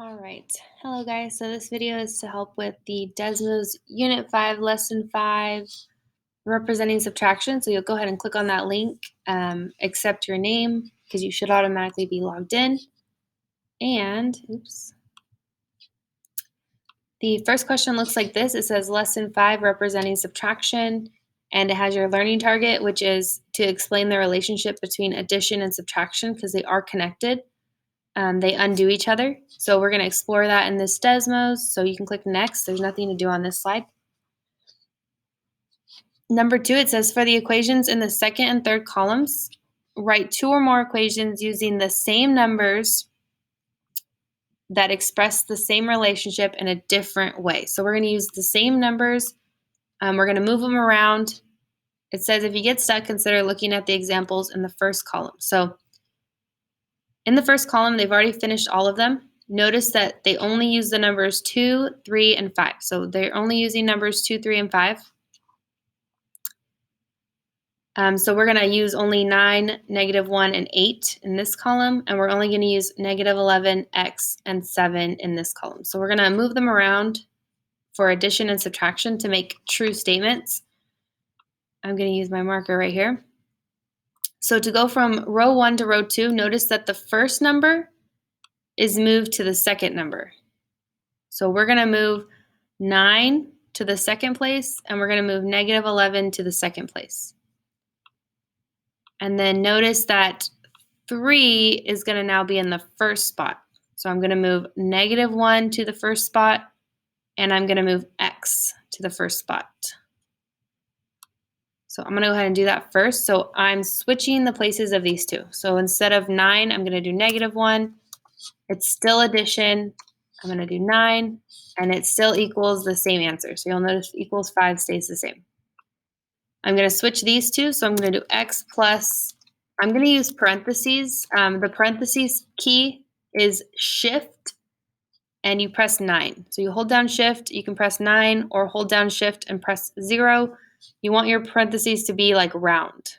All right. Hello, guys. So this video is to help with the Desmos Unit 5, Lesson 5, representing subtraction. So you'll go ahead and click on that link, accept your name, because you should automatically be logged in. And, the first question looks like this. It says Lesson 5, representing subtraction, and it has your learning target, which is to explain the relationship between addition and subtraction, because they are connected. They undo each other. So we're going to explore that in this Desmos. So you can click next. There's nothing to do on this slide. Number 2, it says for the equations in the second and third columns, write 2 or more equations using the same numbers that express the same relationship in a different way. So we're going to use the same numbers. We're going to move them around. It says if you get stuck, consider looking at the examples in the first column. So in the first column, they've already finished all of them. Notice that they only use the numbers 2, 3, and 5. So they're only using numbers 2, 3, and 5. So we're going to use only 9, -1, and 8 in this column, and we're only going to use -11, x, and 7 in this column. So we're going to move them around for addition and subtraction to make true statements. I'm going to use my marker right here. So to go from row 1 to row 2, notice that the first number is moved to the second number. So we're going to move 9 to the second place, and we're going to move -11 to the second place. And then notice that 3 is going to now be in the first spot. So I'm going to move -1 to the first spot, and I'm going to move x to the first spot. So I'm going to go ahead and do that first. So I'm switching the places of these two. So instead of 9, I'm going to do -1. It's still addition. I'm going to do 9, and it still equals the same answer. So you'll notice equals 5 stays the same. I'm going to switch these two. So I'm going to do x plus, I'm going to use parentheses. The parentheses key is shift, and you press 9. So you hold down shift, you can press 9, or hold down shift and press 0. You want your parentheses to be like round.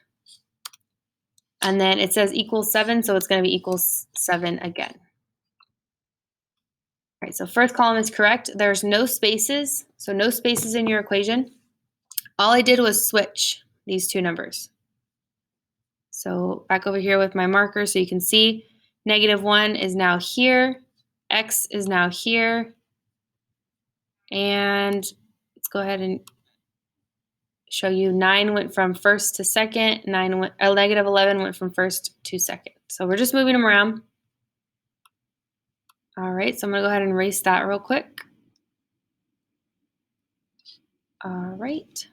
And then it says equals 7, so it's going to be equals 7 again. All right, so first column is correct. There's no spaces, so no spaces in your equation. All I did was switch these two numbers. So back over here with my marker so you can see -1 is now here, x is now here, and let's go ahead and show you 9 went from first to second, -11 went from first to second. So we're just moving them around. All right, so I'm going to go ahead and erase that real quick. All right.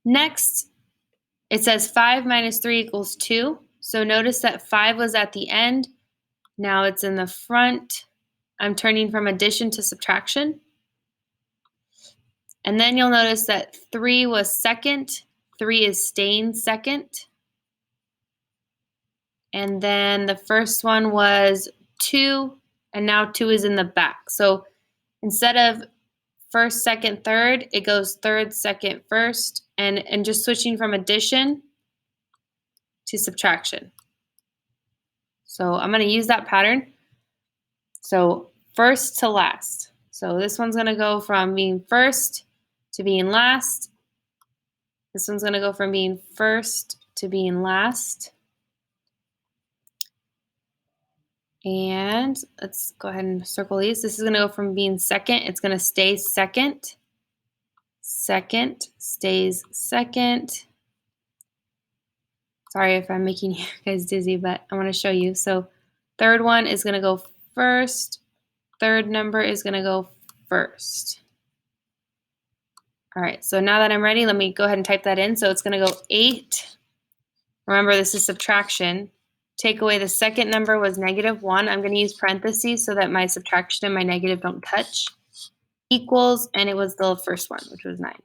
Next, it says 5 minus 3 equals 2. So notice that 5 was at the end. Now it's in the front. I'm turning from addition to subtraction. And then you'll notice that 3 was second. 3 is staying second. And then the first one was 2, and now 2 is in the back. So instead of first, second, third, it goes third, second, first, and just switching from addition to subtraction. So I'm going to use that pattern. So first to last. So this one's going to go from being first to being last. This one's going to go from being first to being last. And let's go ahead and circle these. This is going to go from being second. It's going to stay second. Second stays second. Sorry if I'm making you guys dizzy, but I want to show you. So third one is going to go first. Third number is going to go first. All right, so now that I'm ready, let me go ahead and type that in. So it's going to go 8. Remember, this is subtraction. Take away the second number was -1. I'm going to use parentheses so that my subtraction and my negative don't touch. Equals, and it was the first one, which was 9.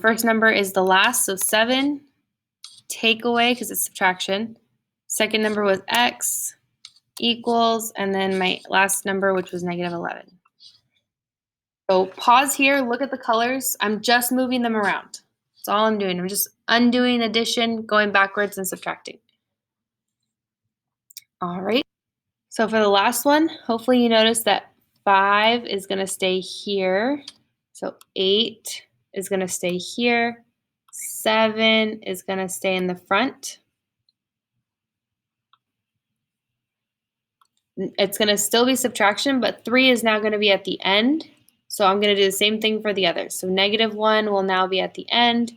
First number is the last, so 7. Take away, because it's subtraction. Second number was x, equals, and then my last number, which was -11. So pause here, look at the colors. I'm just moving them around. That's all I'm doing. I'm just undoing addition, going backwards, and subtracting. All right. So for the last one, hopefully you notice that 5 is going to stay here. So 8 is going to stay here. 7 is going to stay in the front. It's going to still be subtraction, but 3 is now going to be at the end. So I'm going to do the same thing for the others. So -1 will now be at the end.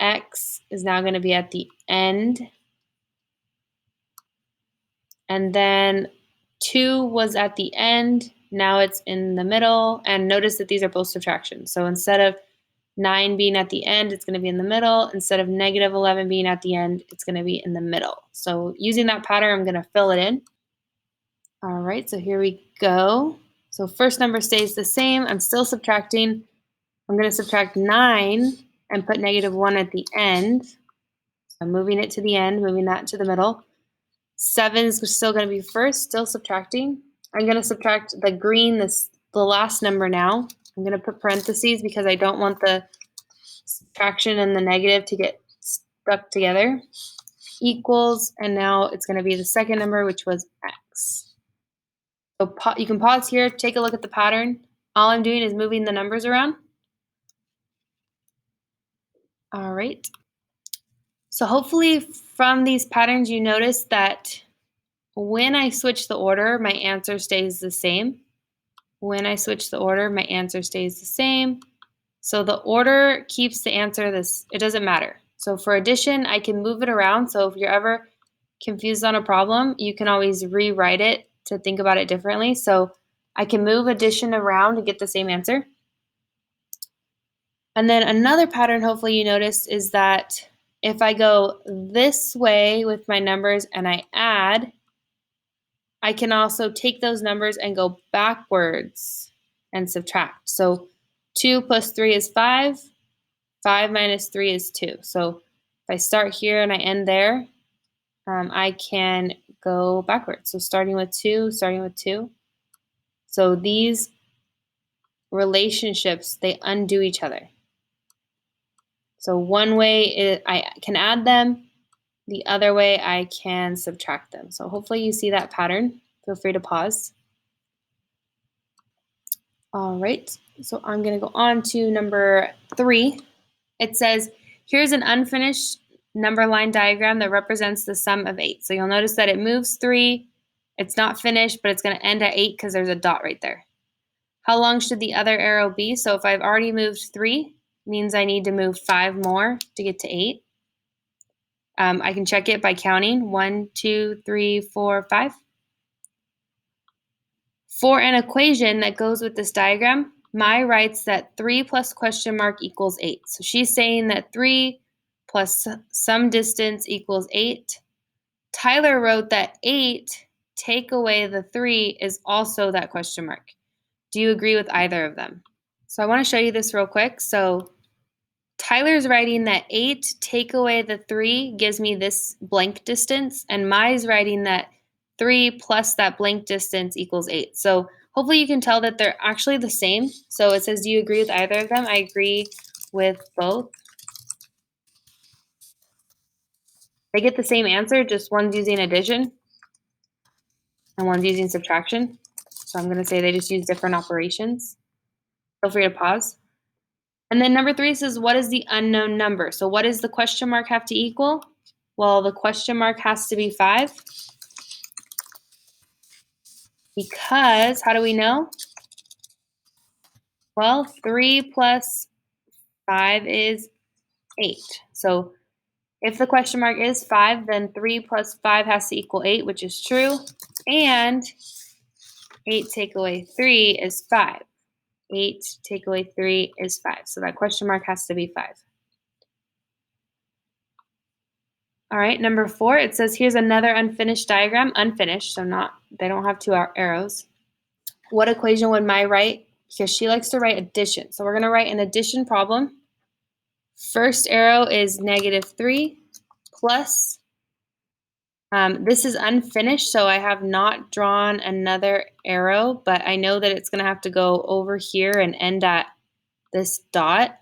X is now going to be at the end. And then 2 was at the end. Now it's in the middle. And notice that these are both subtractions. So instead of 9 being at the end, it's going to be in the middle. Instead of -11 being at the end, it's going to be in the middle. So using that pattern, I'm going to fill it in. All right, so here we go. So first number stays the same. I'm still subtracting. I'm going to subtract 9 and put -1 at the end. So I'm moving it to the end, moving that to the middle. 7 is still going to be first, still subtracting. I'm going to subtract the green, the last number now. I'm going to put parentheses because I don't want the subtraction and the negative to get stuck together. Equals, and now it's going to be the second number, which was X. So you can pause here, take a look at the pattern. All I'm doing is moving the numbers around. All right. So hopefully from these patterns, you notice that when I switch the order, my answer stays the same. When I switch the order, my answer stays the same. So the order keeps the answer this, it doesn't matter. So for addition, I can move it around. So if you're ever confused on a problem, you can always rewrite it to think about it differently. So I can move addition around to get the same answer. And then another pattern, hopefully you noticed, is that if I go this way with my numbers and I add, I can also take those numbers and go backwards and subtract. So 2 plus 3 is 5. 5 minus 3 is 2. So if I start here and I end there, I can go backwards. So starting with 2. So these relationships, they undo each other. So one way is I can add them. The other way I can subtract them. So hopefully you see that pattern. Feel free to pause. All right, so I'm going to go on to number 3. It says, here's an unfinished number line diagram that represents the sum of 8. So you'll notice that it moves 3. It's not finished, but it's going to end at 8 because there's a dot right there. How long should the other arrow be? So if I've already moved 3, means I need to move 5 more to get to 8. I can check it by counting 1, 2, 3, 4, 5. For an equation that goes with this diagram, Mai writes that 3 plus question mark equals 8. So she's saying that 3 plus some distance equals 8. Tyler wrote that 8 take away the 3 is also that question mark. Do you agree with either of them? So I want to show you this real quick. So Tyler's writing that 8 take away the 3 gives me this blank distance, and Mai's writing that 3 plus that blank distance equals 8. So hopefully you can tell that they're actually the same. So it says, do you agree with either of them? I agree with both. They get the same answer, just one's using addition and one's using subtraction. So I'm going to say they just use different operations. Feel free to pause. And then number 3 says, what is the unknown number? So what does the question mark have to equal? Well, the question mark has to be 5. Because, how do we know? Well, 3 plus 5 is 8. So if the question mark is 5, then 3 plus 5 has to equal 8, which is true. And 8 take away 3 is 5. 8 take away 3 is 5. So that question mark has to be 5. All right, number 4, it says here's another unfinished diagram. Unfinished, so they don't have 2 arrows. What equation would Mai write? Because she likes to write addition. So we're going to write an addition problem. First arrow is -3 plus. This is unfinished, so I have not drawn another arrow, but I know that it's going to have to go over here and end at this dot.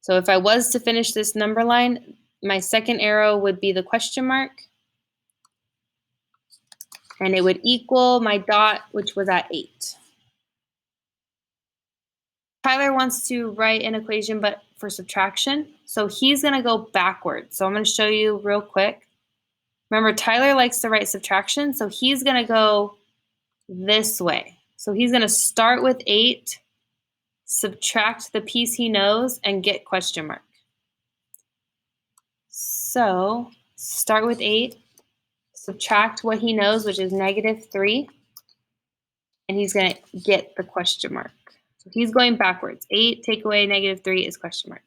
So if I was to finish this number line, my second arrow would be the question mark. and it would equal my dot, which was at 8. Tyler wants to write an equation, but for subtraction. So he's going to go backwards. So I'm going to show you real quick. Remember, Tyler likes to write subtraction, so he's going to go this way. So he's going to start with 8, subtract the piece he knows, and get question mark. So start with 8, subtract what he knows, which is -3, and he's going to get the question mark. So he's going backwards. 8 take away -3 is question mark.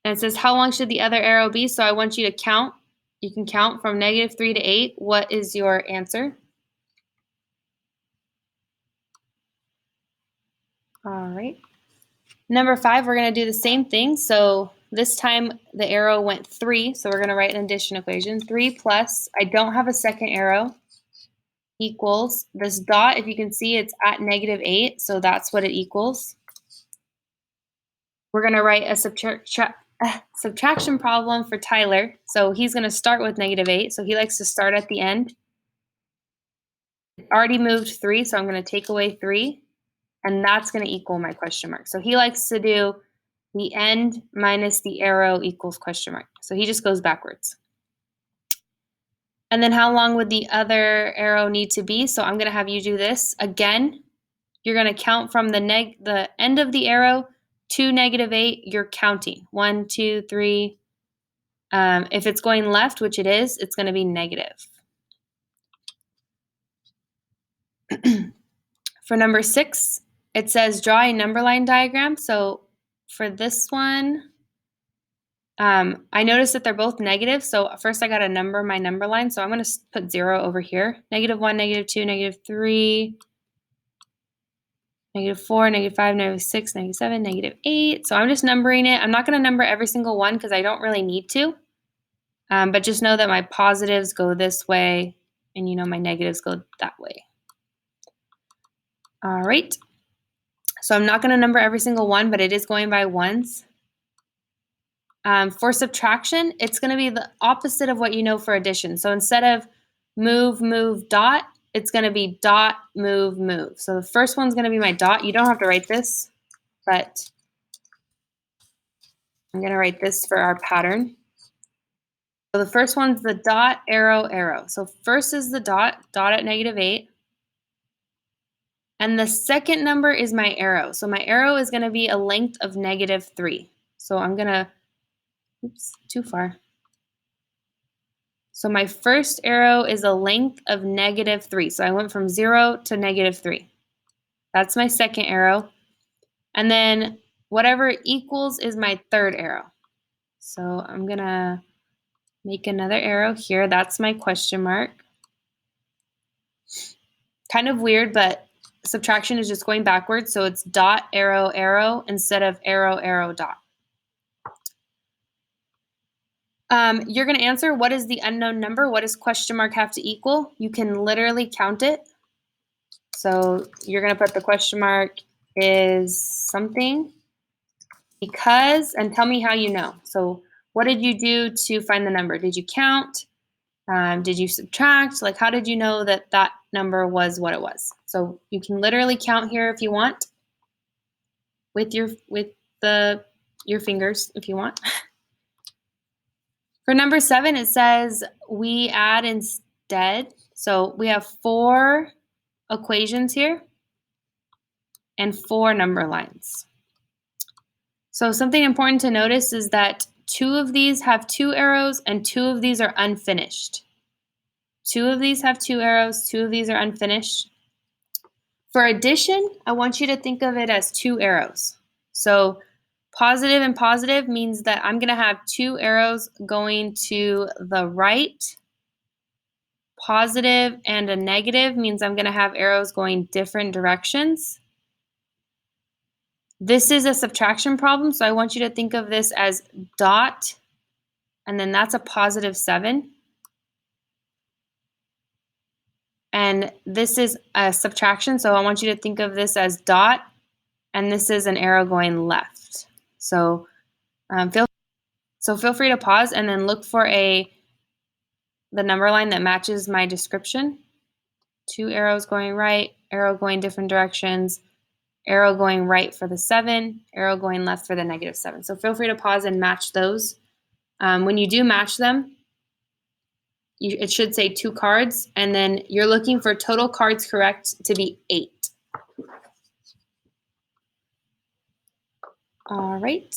And it says, how long should the other arrow be? So I want you to count. You can count from -3 to 8. What is your answer? All right. Number 5, we're going to do the same thing. So this time the arrow went 3. So we're going to write an addition equation. 3 plus, I don't have a second arrow, equals this dot. If you can see, it's at -8. So that's what it equals. We're going to write a subtraction problem for Tyler. So he's going to start with -8. So he likes to start at the end. It already moved 3, so I'm going to take away 3. And that's going to equal my question mark. So he likes to do the end minus the arrow equals question mark. So he just goes backwards. And then how long would the other arrow need to be? So I'm going to have you do this. Again, you're going to count from the end of the arrow to -8. You're counting. 1, 2, 3. If it's going left, which it is, it's going to be negative. For number 6, it says draw a number line diagram. So for this one, I noticed that they're both negative. So first I got to number my number line. So I'm going to put 0 over here. -1, -2, -3, -4, -5, -6, -7, -8. So I'm just numbering it. I'm not going to number every single one because I don't really need to. But just know that my positives go this way and my negatives go that way. All right. So I'm not going to number every single one, but it is going by ones. For subtraction, it's going to be the opposite of what you know for addition. So instead of move, move, dot, it's going to be dot, move, move. So the first one's going to be my dot. You don't have to write this, but I'm going to write this for our pattern. So the first one's the dot, arrow, arrow. So first is the dot at -8. And the second number is my arrow. So my arrow is going to be a length of -3. So I'm going to, oops, too far. So my first arrow is a length of -3. So I went from 0 to -3. That's my second arrow. And then whatever equals is my third arrow. So I'm going to make another arrow here. That's my question mark. Kind of weird, but subtraction is just going backwards. So it's dot, arrow, arrow instead of arrow, arrow, dot. You're going to answer, what is the unknown number? What does question mark have to equal? You can literally count it. So you're going to put the question mark is something because, and tell me how you know. So what did you do to find the number? Did you count? Did you subtract? Like, how did you know that that number was what it was? So you can literally count here if you want with your fingers if you want. For number 7, it says we add instead. So we have 4 equations here and 4 number lines. So something important to notice is that 2 of these have 2 arrows and 2 of these are unfinished. 2 of these have 2 arrows, 2 of these are unfinished. For addition, I want you to think of it as 2 arrows. So positive and positive means that I'm going to have 2 arrows going to the right. Positive and a negative means I'm going to have arrows going different directions. This is a subtraction problem, so I want you to think of this as dot, and then that's a +7. And this is a subtraction, so I want you to think of this as dot, and this is an arrow going left. So feel free to pause and then look for a the number line that matches my description. 2 arrows going right, arrow going different directions, arrow going right for the 7, arrow going left for the -7. So feel free to pause and match those. When you do match them, it should say 2 cards, and then you're looking for total cards correct to be 8. All right.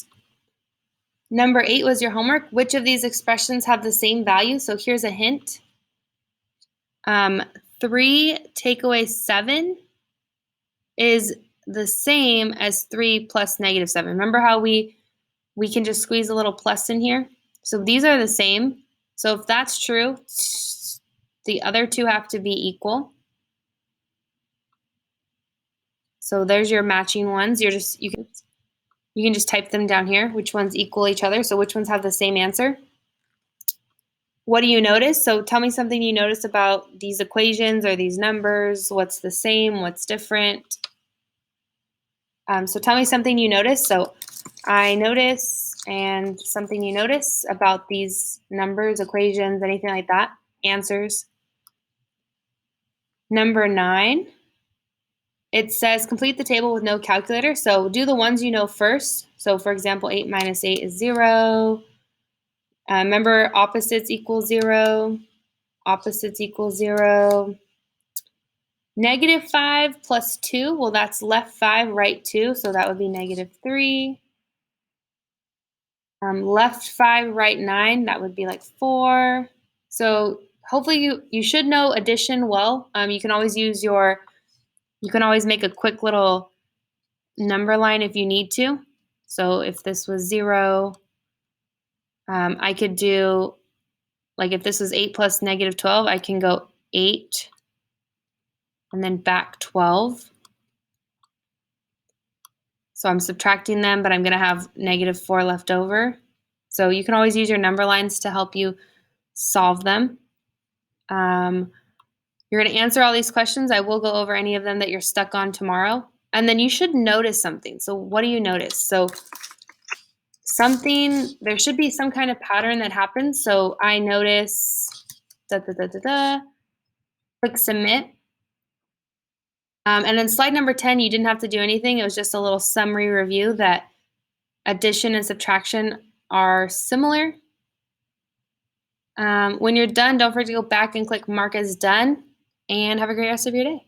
Number 8 was your homework. Which of these expressions have the same value? So here's a hint. 3 take away 7 is the same as 3 plus -7. Remember how we can just squeeze a little plus in here? So these are the same. So if that's true, the other two have to be equal. So there's your matching ones. You can just type them down here, which ones equal each other. So which ones have the same answer? What do you notice? So tell me something you notice about these equations or these numbers. What's the same? What's different? So tell me something you notice. So I notice, and something you notice about these numbers, equations, anything like that. Answers. Number 9, it says complete the table with no calculator. So do the ones you know first. So for example, 8 minus 8 is 0. Remember, opposites equal 0. Opposites equal 0. -5 plus 2, well, that's left 5, right 2, so that would be -3. Left 5, right 9, that would be like 4. So hopefully you should know addition well. You can always make a quick little number line if you need to. So if this was 0, I could do, like if this was 8 plus -12, I can go 8 and then back 12. So I'm subtracting them, but I'm going to have -4 left over. So you can always use your number lines to help you solve them. You're going to answer all these questions. I will go over any of them that you're stuck on tomorrow. And then you should notice something. So what do you notice? So there should be some kind of pattern that happens. So I notice, click submit. And then slide number 10, you didn't have to do anything. It was just a little summary review that addition and subtraction are similar. When you're done, don't forget to go back and click mark as done, and have a great rest of your day.